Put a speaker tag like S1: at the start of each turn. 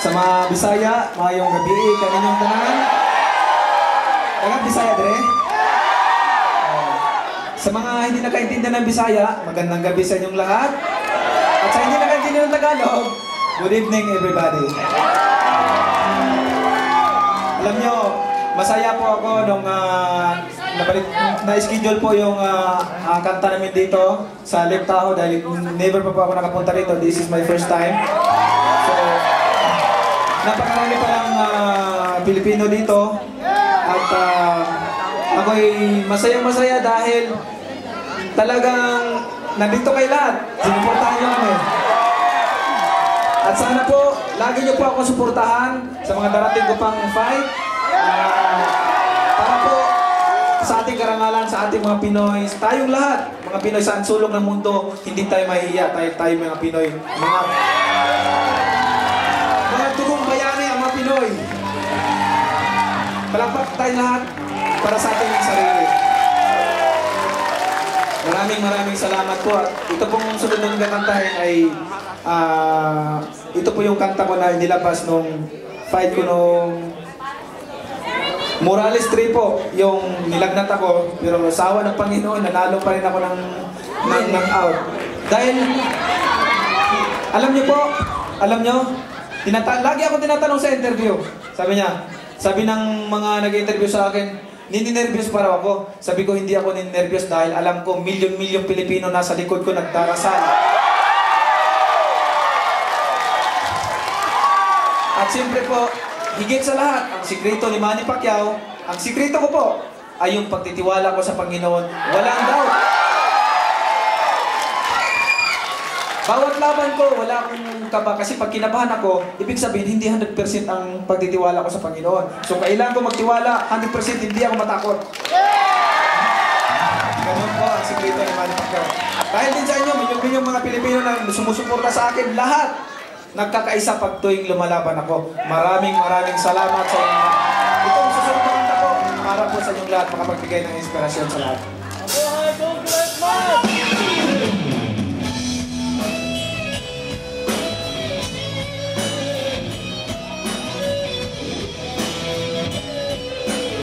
S1: Sa mga Bisaya, mayong gabi, kaninyong tanan. Taga Bisaya, dre? Sa mga hindi nakaintindihan ng Bisaya, magandang gabi sa inyong lahat. At sa hindi nakaintindihan ng Tagalog, good evening everybody. Alam nyo, masaya po ako nung na-schedule po yung kanta namin dito sa Lake Tahoe dahil never pa po ako nakapunta dito. This is my first time. So, napakarami palang Pilipino dito at ako'y masayang-masaya dahil talagang nandito kayo lahat. Sinuportahan nyo kami. At sana po, lagi nyo po ako suportahan sa mga darating ko pang fight. Para po sa ating karangalan, sa ating mga Pinoy, tayong lahat, mga Pinoy sa sulong ng mundo, hindi tayo mahihiya. Tayo mga Pinoy. Mga tugong bayani ang mga Pinoy. Palakpak tayo lahat para sa ating sarili. Maraming salamat po. At ito pong sunod ng kakantahin ay ito po yung kanta ko na nilabas nung fight ko nung Morales 3 po, yung nilagnat ako, pero sa awa ng Panginoon, nanalo pa rin ako ng out. Dahil, alam nyo po, lagi ako tinatanong sa interview. Sabi ng mga nag-interview sa akin, nininervyos para ako. Sabi ko, hindi ako nininervyos dahil alam ko, milyon-milyon Pilipino nasa likod ko nagdarasal. At siyempre po, higit sa lahat, ang sikreto ni Manny Pacquiao, ang sikreto ko po, ay yung pagtitiwala ko sa Panginoon. Walang doubt. Bawat laban ko, wala akong kaba. Kasi pag kinabahan ako, ibig sabihin, hindi 100% ang pagtitiwala ko sa Panginoon. So, kailangan ko magtiwala, 100% hindi ako matakot. Ganun po ang sikreto ni Manny Pacquiao. Dahil din sa inyo, milyong mga Pilipino na sumusuporta sa akin, lahat nagkakaisa pag tuwing lumalaban ako. Maraming salamat sa inyo. Itong susunod na kanta ko para po sa inyong lahat makapagbigay ng inspirasyon sa lahat.